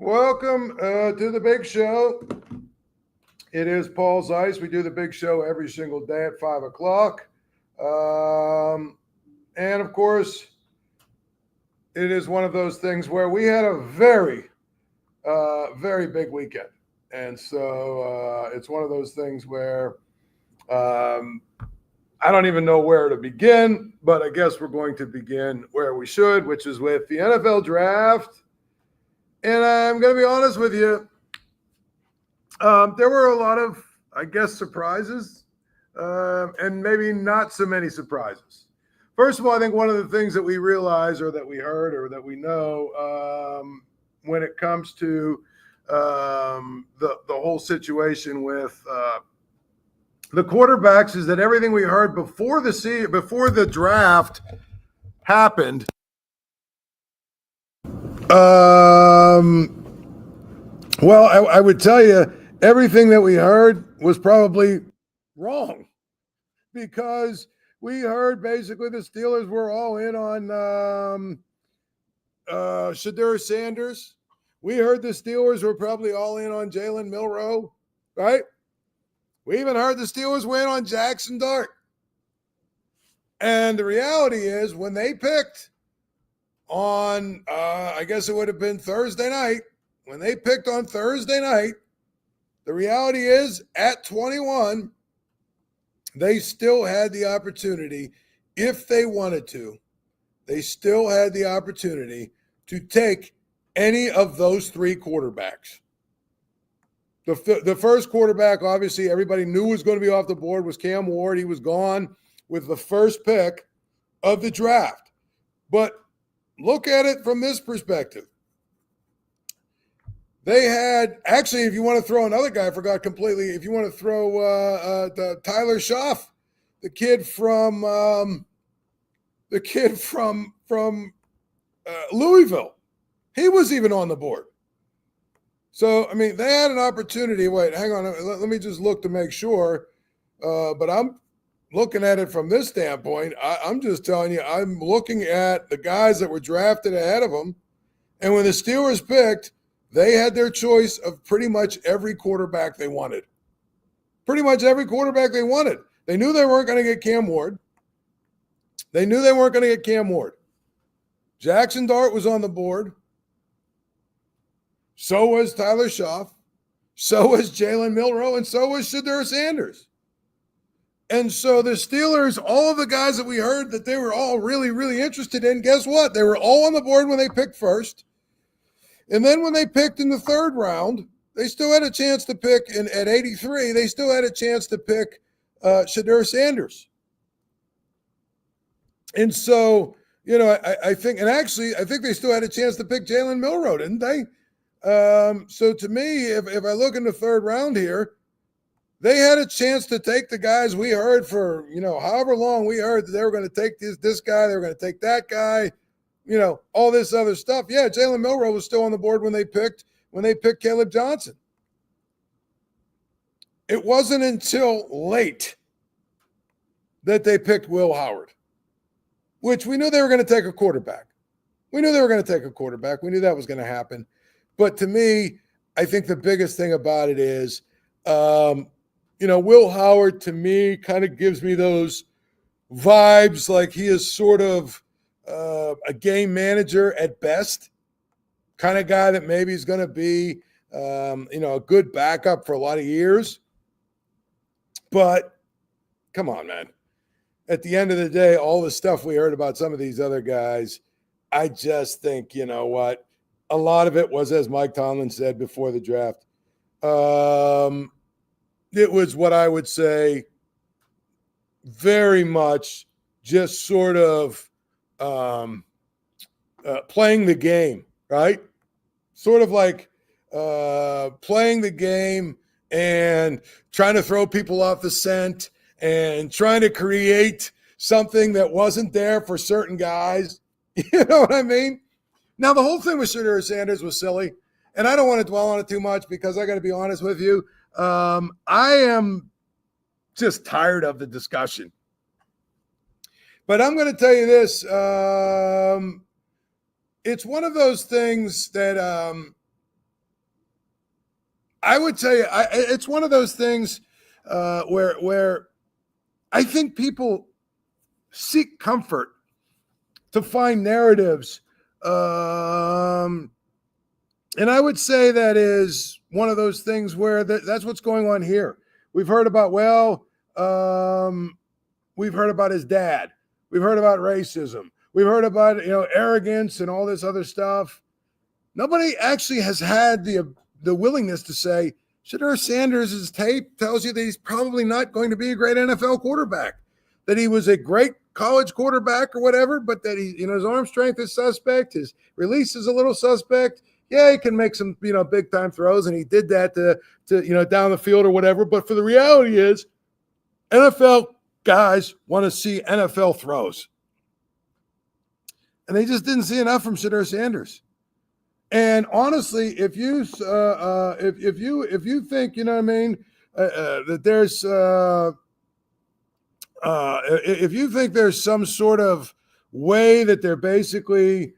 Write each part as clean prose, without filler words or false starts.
Welcome to the big show. It is Paul Zeise. We do the big show every single day at 5 o'clock. And of course, it is one of those things where we had a very big weekend. And so it's one of those things where I don't even know where to begin, but I guess we're going to begin where we should, which is with the NFL draft. And I'm going to be honest with you. There were a lot of, I guess, surprises and maybe not so many surprises. First of all, I think one of the things that we realize or that we heard or that we know when it comes to the whole situation with the quarterbacks is that everything we heard before the draft happened. Well, I would tell you everything that we heard was probably wrong because we heard basically the Steelers were all in on Shadur Sanders. We heard the Steelers were probably all in on Jalen Milroe, right? We even heard the Steelers were in on Jaxson Dart. And the reality is when they picked on, I guess it would have been Thursday night, when they picked on Thursday night, the reality is at 21, they still had the opportunity, if they wanted to, they still had the opportunity to take any of those three quarterbacks. The first quarterback, obviously, everybody knew was going to be off the board was Cam Ward. He was gone with the first pick of the draft. But look at it from this perspective. They had, actually, if you want to throw another guy, I forgot completely, if you want to throw the Tyler Schaff, the kid from Louisville, he was even on the board. So, I mean, they had an opportunity. Wait, hang on. Let me just look to make sure. But I'm looking at it from this standpoint. I'm just telling you, I'm looking at the guys that were drafted ahead of them. And when the Steelers picked, they had their choice of pretty much every quarterback they wanted. Pretty much every quarterback they wanted. They knew they weren't going to get Cam Ward. Jaxson Dart was on the board. So was Tyler Schaff. So was Jalen Milroe. And so was Shedeur Sanders. And so the Steelers, all of the guys that we heard that they were all really, really interested in, guess what? They were all on the board when they picked first. And then when they picked in the third round, they still had a chance to pick at 83. They still had a chance to pick Shadur Sanders. And so, you know, I think they still had a chance to pick Jalen Milroe, didn't they? So to me, if I look in the third round here, they had a chance to take the guys we heard for, you know, however long we heard that they were going to take this guy, they were going to take that guy. You know, all this other stuff. Yeah, Jalen Milroe was still on the board when they picked Kaleb Johnson. It wasn't until late that they picked Will Howard, which we knew they were going to take a quarterback. We knew that was going to happen. But to me, I think the biggest thing about it is, you know, Will Howard to me kind of gives me those vibes like he is sort of a game manager at best, kind of guy that maybe is going to be, you know, a good backup for a lot of years. But come on, man. At the end of the day, all the stuff we heard about some of these other guys, I just think, you know what, a lot of it was, as Mike Tomlin said before the draft, it was what I would say very much just sort of playing the game, right? Sort of like playing the game and trying to throw people off the scent and trying to create something that wasn't there for certain guys. You know what I mean? Now, the whole thing with Shadur Sanders was silly, and I don't want to dwell on it too much because I got to be honest with you. I am just tired of the discussion. But I'm going to tell you this. It's one of those things that I would tell you, it's one of those things where I think people seek comfort to find narratives. And I would say that is one of those things where that's what's going on here. We've heard about, we've heard about his dad. We've heard about racism. We've heard about, arrogance and all this other stuff. Nobody actually has had the willingness to say, Shadur Sanders' tape tells you that he's probably not going to be a great NFL quarterback, that he was a great college quarterback or whatever, but that his arm strength is suspect, his release is a little suspect. Yeah, he can make some, big time throws, and he did that to down the field or whatever. But for the reality is, NFL guys want to see NFL throws, and they just didn't see enough from Shadur Sanders. And honestly, if you think, that there's if you think there's some sort of way that they're basically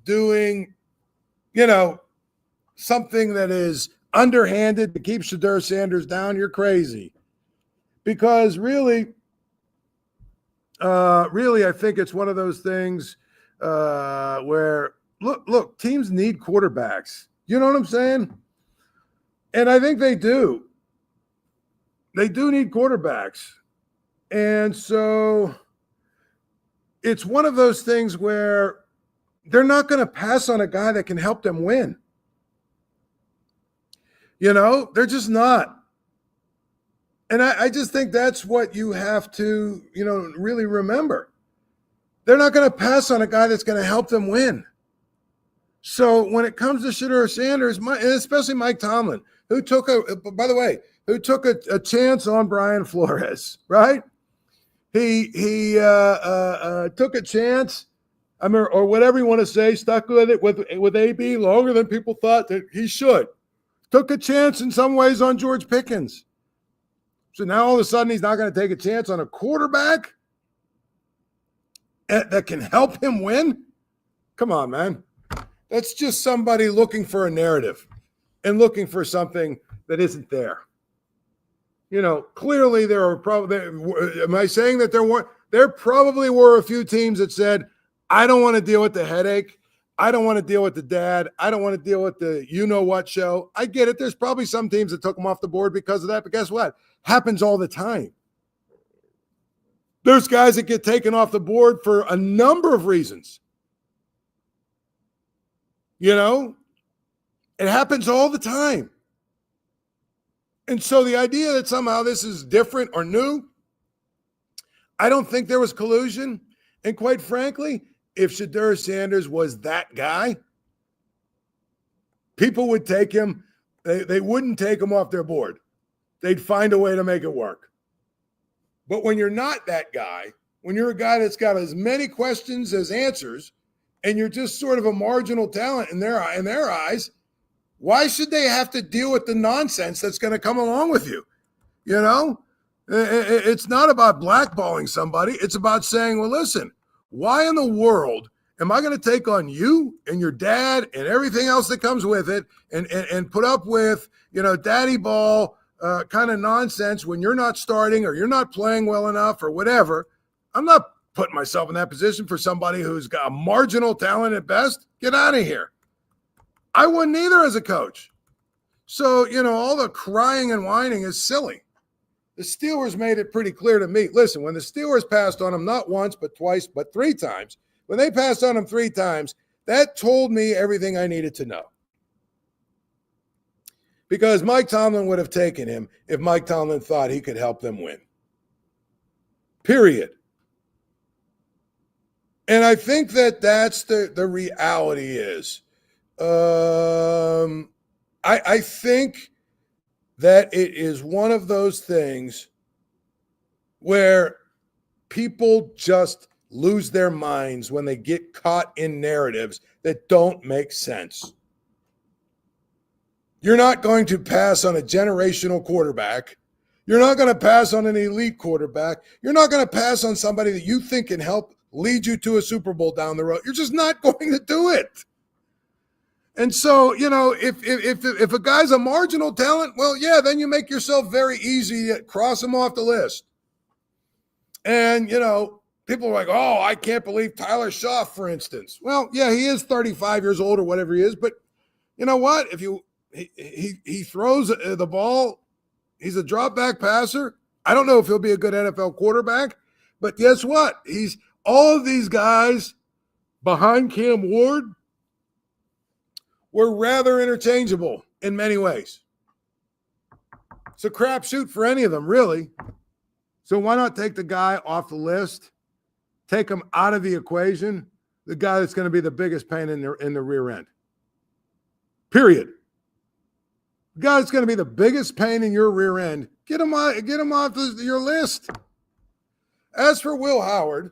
doing, something that is underhanded to keep Shadur Sanders down, you're crazy. Because really, I think it's one of those things where, look, teams need quarterbacks. You know what I'm saying? And I think they do. They do need quarterbacks. And so it's one of those things where they're not going to pass on a guy that can help them win. They're just not. And I just think that's what you have to, really remember. They're not going to pass on a guy that's going to help them win. So when it comes to Shadur Sanders, especially Mike Tomlin, who took a chance on Brian Flores, right? He took a chance, or whatever you want to say, stuck with it with AB longer than people thought that he should. Took a chance in some ways on George Pickens. So now all of a sudden he's not going to take a chance on a quarterback that can help him win? Come on, man. That's just somebody looking for a narrative and looking for something that isn't there. Clearly there are probably, am I saying that there probably were a few teams that said, I don't want to deal with the headache. I don't want to deal with the dad. I don't want to deal with the you-know-what show. I get it. There's probably some teams that took him off the board because of that, but guess what? Happens all the time. There's guys that get taken off the board for a number of reasons. It happens all the time. And so the idea that somehow this is different or new, I don't think there was collusion. And quite frankly, if Shadur Sanders was that guy, people would take him. They wouldn't take him off their board. They'd find a way to make it work. But when you're not that guy, when you're a guy that's got as many questions as answers, and you're just sort of a marginal talent in their eyes, why should they have to deal with the nonsense that's going to come along with you? It's not about blackballing somebody. It's about saying, well, listen, why in the world am I going to take on you and your dad and everything else that comes with it and put up with, daddy ball kind of nonsense when you're not starting or you're not playing well enough or whatever? I'm not putting myself in that position for somebody who's got a marginal talent at best. Get out of here. I wouldn't either as a coach. So, all the crying and whining is silly. The Steelers made it pretty clear to me. Listen, when the Steelers passed on him, not once, but twice, but 3 times, when they passed on him 3 times, that told me everything I needed to know. Because Mike Tomlin would have taken him if Mike Tomlin thought he could help them win. Period. And I think that that's the reality is. I think that it is one of those things where people just lose their minds when they get caught in narratives that don't make sense. You're not going to pass on a generational quarterback. You're not going to pass on an elite quarterback. You're not going to pass on somebody that you think can help lead you to a Super Bowl down the road. You're just not going to do it. And so, if a guy's a marginal talent, well, yeah, then you make yourself very easy to cross him off the list. And, people are like, oh, I can't believe Tyler Shaw, for instance. Well, yeah, he is 35 years old or whatever he is. But you know what? If he throws the ball, he's a drop back passer. I don't know if he'll be a good NFL quarterback. But guess what? He's all of these guys behind Cam Ward were rather interchangeable in many ways. It's a crapshoot for any of them, really. So why not take the guy off the list, take him out of the equation, the guy that's going to be the biggest pain in the rear end? Period. The guy that's going to be the biggest pain in your rear end, get him off your list. As for Will Howard,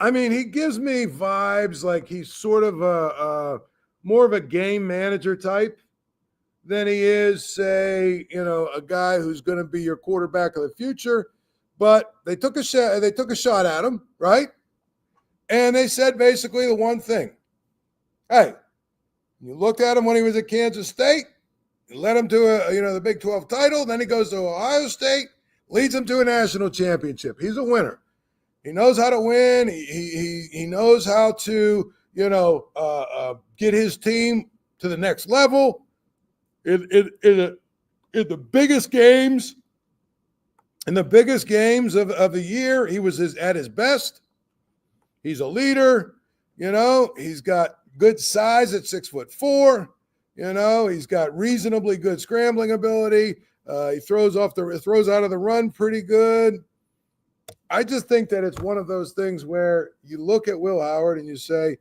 I mean, he gives me vibes like he's sort of a more of a game manager type than he is, say, a guy who's going to be your quarterback of the future. But they took a shot at him, right? And they said basically the one thing. Hey, you looked at him when he was at Kansas State, you led him to the Big 12 title, then he goes to Ohio State, leads him to a national championship. He's a winner. He knows how to win. He knows how to, get his team to the next level. In the biggest games, of the year, he was at his best. He's a leader. He's got good size at 6'4". He's got reasonably good scrambling ability. He throws out of the run pretty good. I just think that it's one of those things where you look at Will Howard and you say,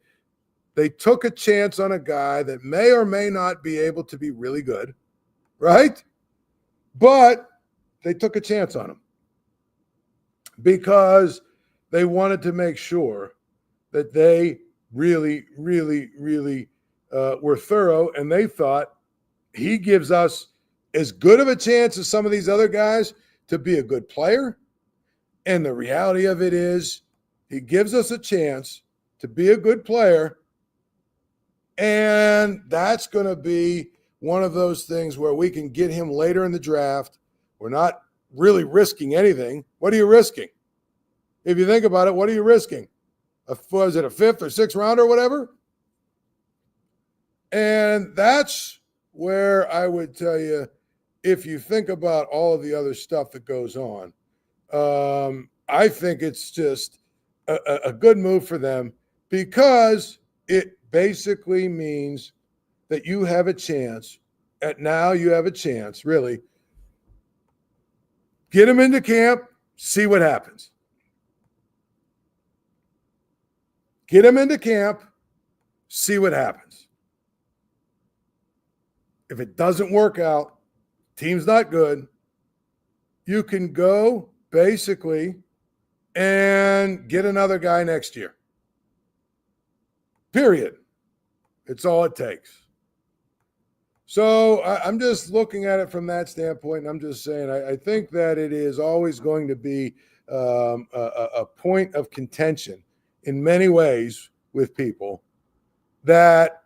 they took a chance on a guy that may or may not be able to be really good, right? But they took a chance on him because they wanted to make sure that they really, really, really were thorough, and they thought he gives us as good of a chance as some of these other guys to be a good player. And the reality of it is he gives us a chance to be a good player, and that's going to be one of those things where we can get him later in the draft. We're not really risking anything. What are you risking? If you think about it, what are you risking? Was it a 5th or 6th round or whatever? And that's where I would tell you, if you think about all of the other stuff that goes on, I think it's just a good move for them because it basically means that you have a chance. Really. Get him into camp, see what happens. Get him into camp, see what happens. If it doesn't work out, team's not good, you can go basically and get another guy next year. Period. It's all it takes. So I'm just looking at it from that standpoint, and I'm just saying I think that it is always going to be a point of contention in many ways with people that,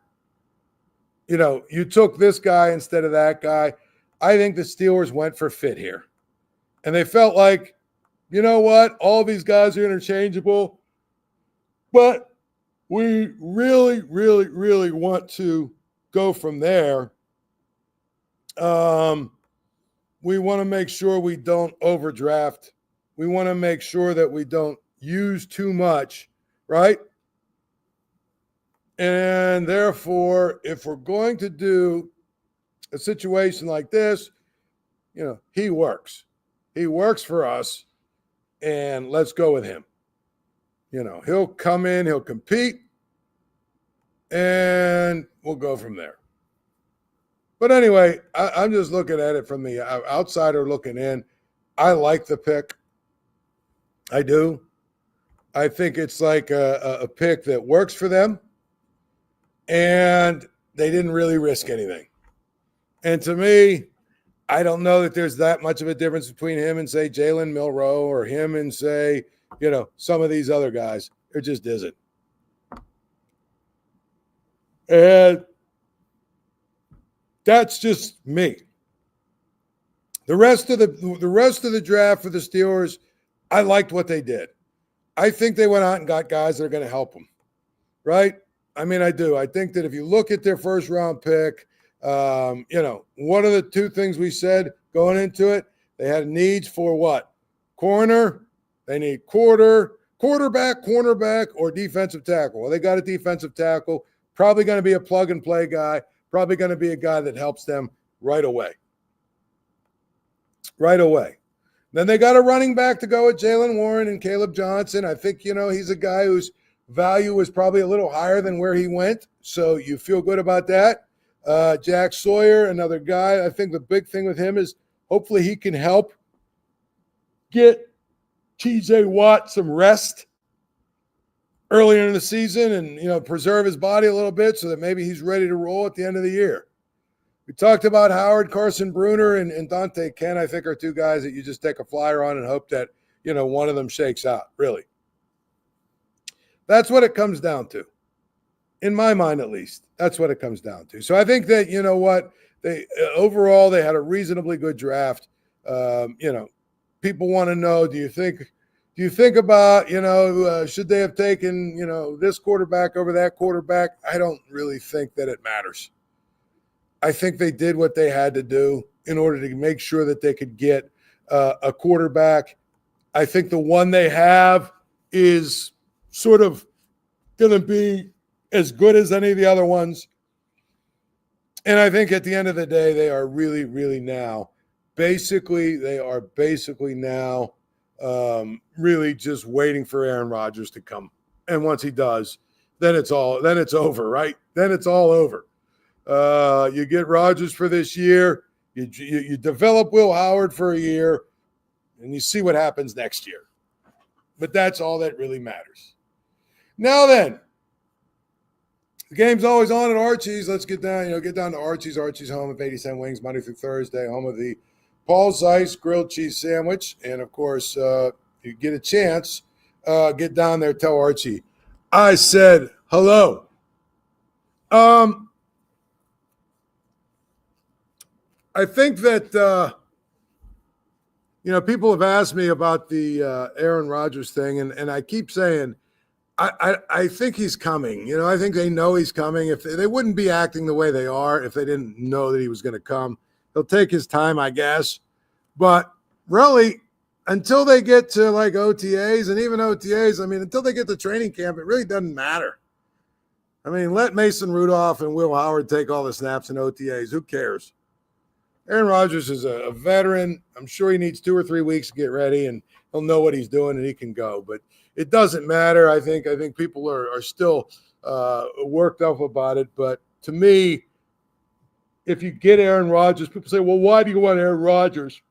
you took this guy instead of that guy. I think the Steelers went for fit here. And they felt like, you know what, all these guys are interchangeable, but we really, really, really want to go from there. We want to make sure we don't overdraft. We want to make sure that we don't use too much, right? And therefore, if we're going to do a situation like this, he works. He works for us, and let's go with him. He'll come in, he'll compete, and we'll go from there. But anyway, I'm just looking at it from the outsider looking in. I like the pick. I do. I think it's like a pick that works for them, and they didn't really risk anything. And to me, I don't know that there's that much of a difference between him and, say, Jalen Milroe, or him and, say, some of these other guys. There just isn't. And that's just me. The rest of the draft for the Steelers, I liked what they did. I think they went out and got guys that are going to help them, right? I mean, I do. I think that if you look at their first round pick, one of the two things we said going into it, they had needs for what? Corner. They need quarterback, cornerback, or defensive tackle. Well, they got a defensive tackle, probably going to be a plug-and-play guy, probably going to be a guy that helps them right away. Right away. Then they got a running back to go with Jalen Warren and Kaleb Johnson. I think, he's a guy whose value was probably a little higher than where he went, so you feel good about that. Sawyer, another guy. I think the big thing with him is hopefully he can help get TJ Watt some rest earlier in the season and, preserve his body a little bit so that maybe he's ready to roll at the end of the year. We talked about Howard, Carson, Bruener, and Donte. Ken, I think, are two guys that you just take a flyer on and hope that, one of them shakes out, really. That's what it comes down to. In my mind, at least, that's what it comes down to. So I think that, overall, they had a reasonably good draft. People want to know, do you think about, should they have taken, this quarterback over that quarterback? I don't really think that it matters. I think they did what they had to do in order to make sure that they could get a quarterback. I think the one they have is sort of going to be as good as any of the other ones. And I think at the end of the day, they are really, really now, basically now really just waiting for Aaron Rodgers to come. And once he does, then it's over, right? Then it's all over. You get Rodgers for this year. You develop Will Howard for a year, and you see what happens next year. But that's all that really matters. Now then, the game's always on at Archie's. Let's get down to Archie's. Archie's, home of 80-cent wings, Monday through Thursday, home of the Paul Zeise grilled cheese sandwich. And, of course, you get a chance, get down there, tell Archie I said hello. I think that, people have asked me about the Aaron Rodgers thing, and I keep saying I think he's coming. I think they know he's coming. If they wouldn't be acting the way they are if they didn't know that he was going to come. He'll take his time, I guess. But really, until they get to like OTAs and even OTAs, until they get to training camp, it really doesn't matter. Let Mason Rudolph and Will Howard take all the snaps in OTAs. Who cares? Aaron Rodgers is a veteran. I'm sure he needs 2 or 3 weeks to get ready, and he'll know what he's doing, and he can go. But it doesn't matter. I think people are still worked up about it. But to me, if you get Aaron Rodgers, people say, well, why do you want Aaron Rodgers?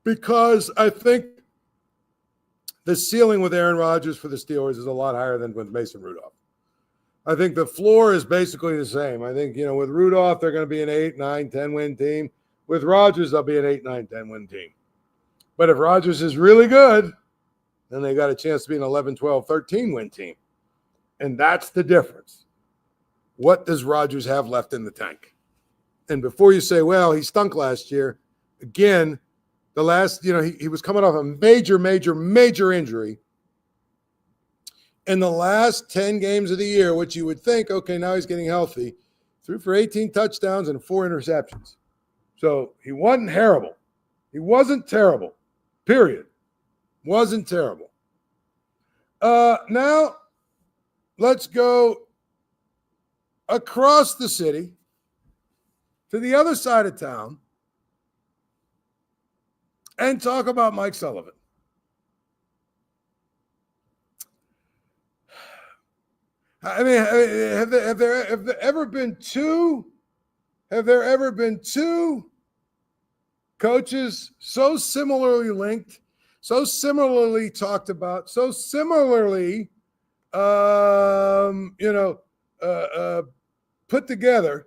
Because I think the ceiling with Aaron Rodgers for the Steelers is a lot higher than with Mason Rudolph. I think the floor is basically the same. I think, with Rudolph, they're going to be an 8, 9, 10-win team. With Rodgers, they'll be an 8, 9, 10-win team. But if Rodgers is really good, then they got a chance to be an 11, 12, 13-win team. And that's the difference. What does Rodgers have left in the tank? And before you say, well, he stunk last year, again, the last, he was coming off a major injury. In the last 10 games of the year, which you would think, okay, now he's getting healthy, threw for 18 touchdowns and 4 interceptions. So he wasn't terrible. He wasn't terrible, period. Wasn't terrible. Now, let's go across the city to the other side of town and talk about Mike Sullivan. Have there ever been two coaches so similarly linked, so similarly talked about, so similarly, put together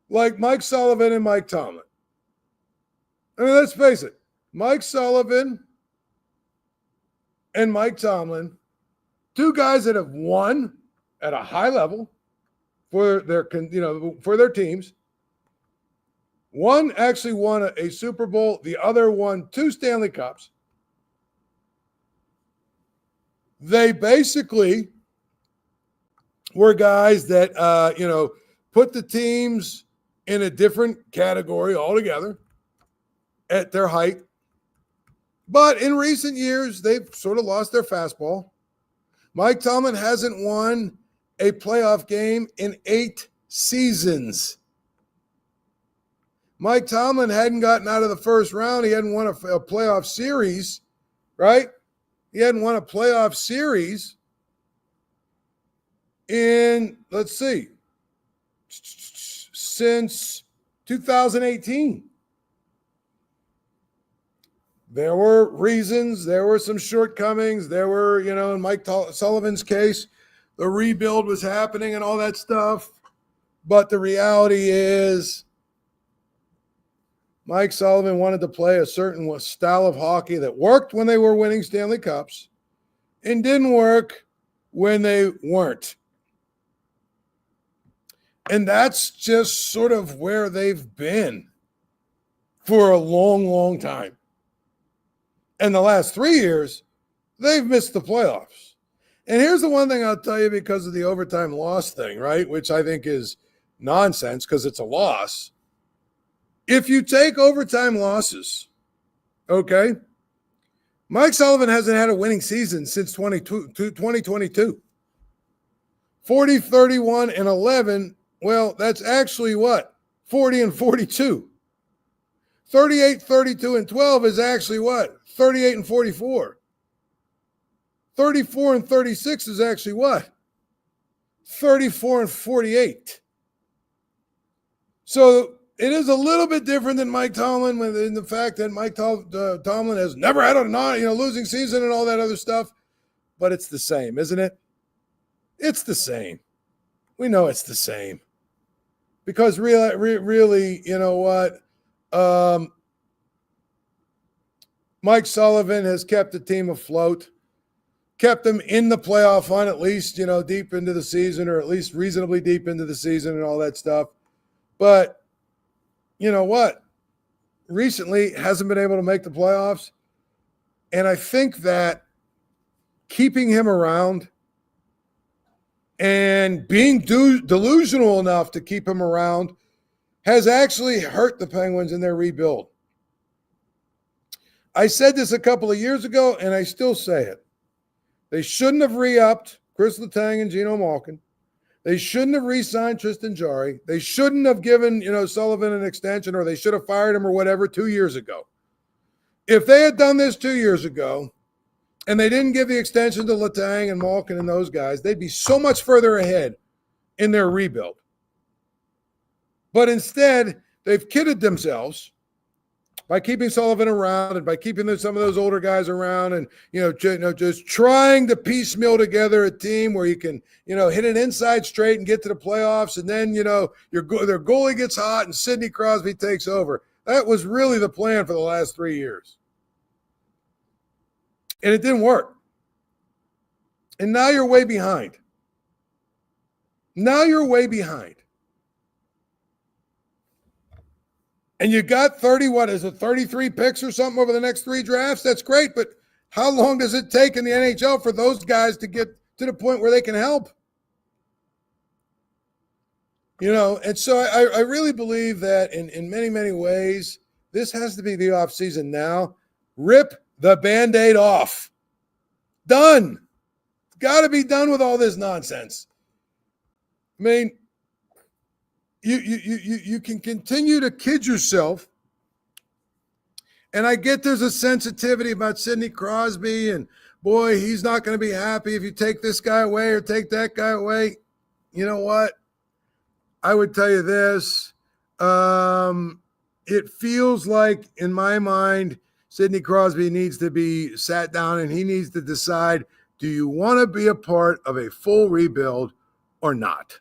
like Mike Sullivan and Mike Tomlin? Let's face it, Mike Sullivan and Mike Tomlin, two guys that have won at a high level for their teams. One actually won a Super Bowl. The other won 2 Stanley Cups. They basically were guys that, put the teams in a different category altogether at their height. But in recent years, they've sort of lost their fastball. Mike Tomlin hasn't won a playoff game in 8 seasons. Mike Tomlin hadn't gotten out of the first round. He hadn't won a playoff series, right? He hadn't won a playoff series in, since 2018. There were reasons. There were some shortcomings. There were, in Mike Sullivan's case, the rebuild was happening and all that stuff. But the reality is Mike Sullivan wanted to play a certain style of hockey that worked when they were winning Stanley Cups and didn't work when they weren't. And that's just sort of where they've been for a long, long time. And the last 3 years, they've missed the playoffs. And here's the one thing I'll tell you because of the overtime loss thing, right, which I think is nonsense because it's a loss. If you take overtime losses, okay, Mike Sullivan hasn't had a winning season since 2022. 40, 31, and 11, well, that's actually what? 40 and 42. 38, 32, and 12 is actually what? 38 and 44. 34 and 36 is actually what? 34 and 48. So it is a little bit different than Mike Tomlin in the fact that Mike Tomlin has never had a losing season and all that other stuff. But it's the same, isn't it? It's the same. We know it's the same. Because really, you know what? Mike Sullivan has kept the team afloat, kept them in the playoff hunt at least, deep into the season or at least reasonably deep into the season and all that stuff. But you know what? Recently hasn't been able to make the playoffs. And I think that keeping him around and being delusional enough to keep him around has actually hurt the Penguins in their rebuild. I said this a couple of years ago, and I still say it. They shouldn't have re-upped Kris Letang and Geno Malkin. They shouldn't have re-signed Tristan Jarry. They shouldn't have given, Sullivan an extension, or they should have fired him or whatever 2 years ago. If they had done this 2 years ago and they didn't give the extension to Letang and Malkin and those guys, they'd be so much further ahead in their rebuild. But instead, they've kidded themselves by keeping Sullivan around and by keeping some of those older guys around and, just trying to piecemeal together a team where you can, hit an inside straight and get to the playoffs. And then, their goalie gets hot and Sidney Crosby takes over. That was really the plan for the last 3 years. And it didn't work. And now you're way behind. And you got 33 picks or something over the next 3 drafts? That's great, but how long does it take in the NHL for those guys to get to the point where they can help? And so I really believe that in many, many ways, this has to be the offseason now. Rip the Band-Aid off. Done. It's got to be done with all this nonsense. I mean, you can continue to kid yourself. And I get there's a sensitivity about Sidney Crosby and, boy, he's not going to be happy if you take this guy away or take that guy away. You know what? I would tell you this. It feels like, in my mind, Sidney Crosby needs to be sat down and he needs to decide, do you want to be a part of a full rebuild or not?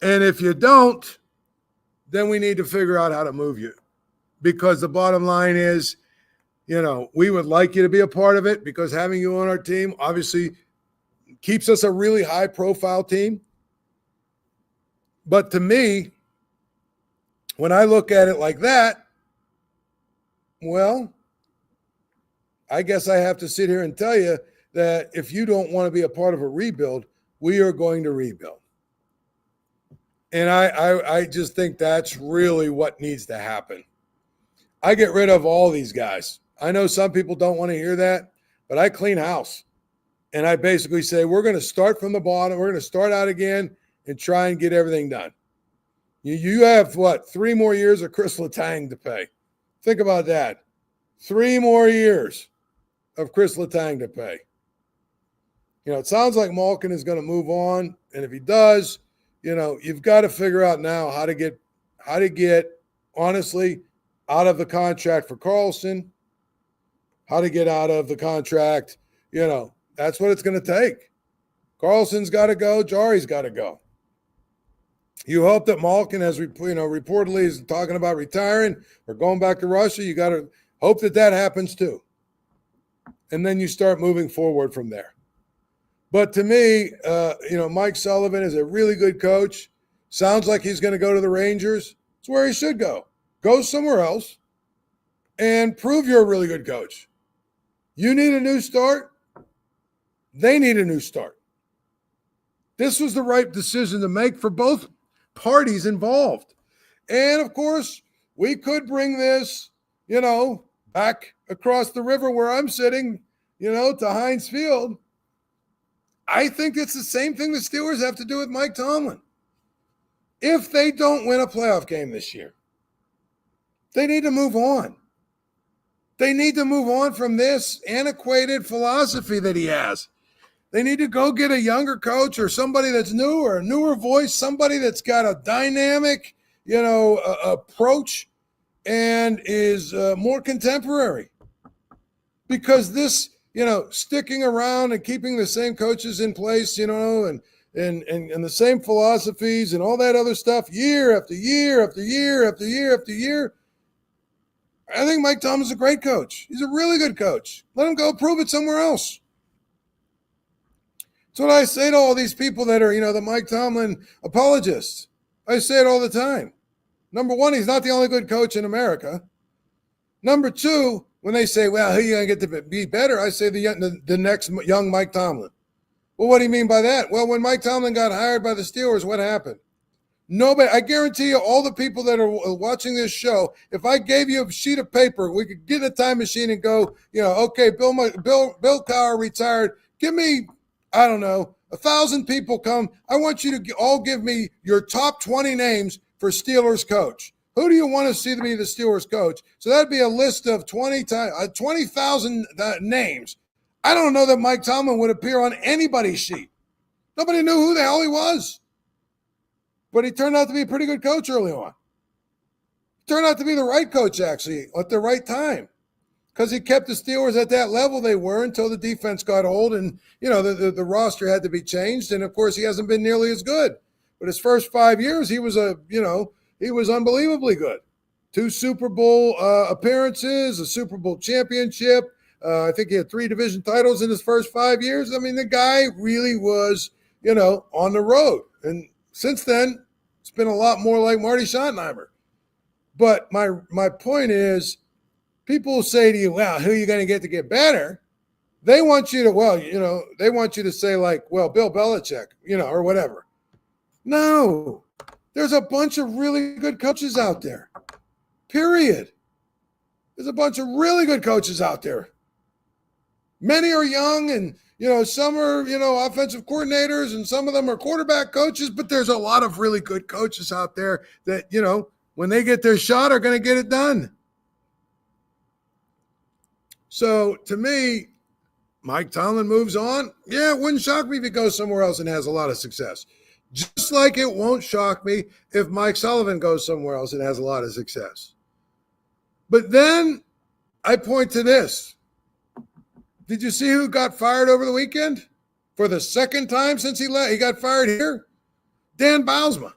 And if you don't, then we need to figure out how to move you. Because the bottom line is, we would like you to be a part of it because having you on our team obviously keeps us a really high-profile team. But to me, when I look at it like that, well, I guess I have to sit here and tell you that if you don't want to be a part of a rebuild, we are going to rebuild. And I just think that's really what needs to happen. I get rid of all these guys. I know some people don't want to hear that, but I clean house. And I basically say, we're going to start from the bottom. We're going to start out again and try and get everything done. You have, 3 more years of Kris Letang to pay. Think about that. 3 more years of Kris Letang to pay. It sounds like Malkin is going to move on. And if he does, you've got to figure out now how to get honestly out of the contract for Carson, how to get out of the contract. That's what it's going to take. Carlson's got to go. Jari's got to go. You hope that Malkin, as reportedly is talking about retiring or going back to Russia, you got to hope that happens too. And then you start moving forward from there. But to me, Mike Sullivan is a really good coach. Sounds like he's going to go to the Rangers. It's where he should go. Go somewhere else and prove you're a really good coach. You need a new start. They need a new start. This was the right decision to make for both parties involved. And, of course, we could bring this, back across the river where I'm sitting, to Heinz Field. I think it's the same thing the Steelers have to do with Mike Tomlin. If they don't win a playoff game this year, they need to move on. They need to move on from this antiquated philosophy that he has. They need to go get a younger coach or somebody that's new or a newer voice, somebody that's got a dynamic, approach and is more contemporary. Because this, sticking around and keeping the same coaches in place, and the same philosophies and all that other stuff year after year after year after year after year. I think Mike Tomlin's a great coach. He's a really good coach. Let him go prove it somewhere else. That's what I say to all these people that are, the Mike Tomlin apologists. I say it all the time. Number one, he's not the only good coach in America. Number two, when they say, well, who are you going to get to be better? I say the next young Mike Tomlin. Well, what do you mean by that? Well, when Mike Tomlin got hired by the Steelers, what happened? Nobody, I guarantee you, all the people that are watching this show, if I gave you a sheet of paper, we could get in a time machine and go, okay, Bill Cowher retired. Give me, I don't know, 1,000 people come. I want you to all give me your top 20 names for Steelers coach. Who do you want to see to be the Steelers coach? So that'd be a list of 20,000 names. I don't know that Mike Tomlin would appear on anybody's sheet. Nobody knew who the hell he was. But he turned out to be a pretty good coach early on. Turned out to be the right coach, actually, at the right time. Because he kept the Steelers at that level they were until the defense got old and, the roster had to be changed. And, of course, he hasn't been nearly as good. But his first 5 years, he was he was unbelievably good. 2 Super Bowl appearances, a Super Bowl championship. I think he had 3 division titles in his first 5 years. I mean, the guy really was, on the road. And since then, it's been a lot more like Marty Schottenheimer. But my point is, people say to you, well, who are you going to get better? They want you to, they want you to say like, well, Bill Belichick, or whatever. No, there's a bunch of really good coaches out there, period. There's a bunch of really good coaches out there. Many are young and, some are, offensive coordinators and some of them are quarterback coaches, but there's a lot of really good coaches out there that, when they get their shot are going to get it done. So to me, Mike Tomlin moves on. Yeah, it wouldn't shock me if he goes somewhere else and has a lot of success. Just like it won't shock me if Mike Sullivan goes somewhere else and has a lot of success. But then I point to this. Did you see who got fired over the weekend? For the second time since he left, he got fired here? Dan Bylsma.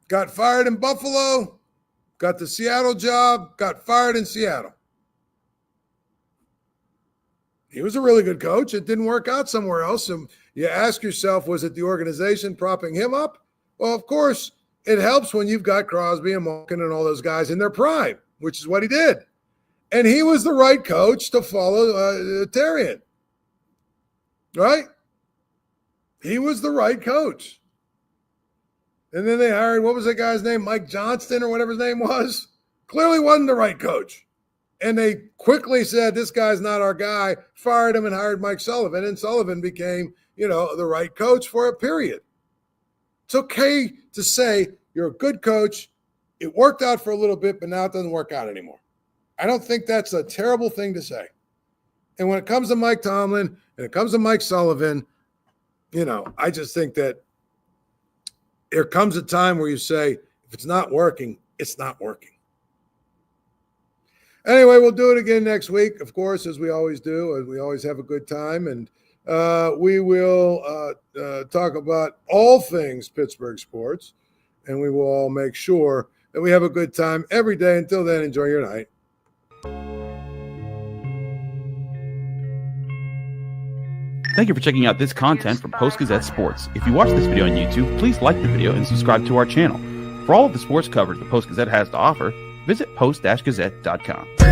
Got fired in Buffalo, got the Seattle job, got fired in Seattle. He was a really good coach. It didn't work out somewhere else. And you ask yourself, was it the organization propping him up? Well, of course, it helps when you've got Crosby and Malkin and all those guys in their prime, which is what he did. And he was the right coach to follow Tarian. Right? He was the right coach. And then they hired, what was that guy's name? Mike Johnston or whatever his name was? Clearly wasn't the right coach. And they quickly said, this guy's not our guy, fired him and hired Mike Sullivan. And Sullivan became, the right coach for a period. It's okay to say you're a good coach. It worked out for a little bit, but now it doesn't work out anymore. I don't think that's a terrible thing to say. And when it comes to Mike Tomlin and it comes to Mike Sullivan, I just think that there comes a time where you say, if it's not working, it's not working. Anyway, we'll do it again next week, of course, as we always do. And we always have a good time. And we will talk about all things Pittsburgh sports. And we will all make sure that we have a good time every day. Until then, enjoy your night. Thank you for checking out this content from Post-Gazette Sports. If you watch this video on YouTube, please like the video and subscribe to our channel. For all of the sports coverage the Post-Gazette has to offer, visit post-gazette.com.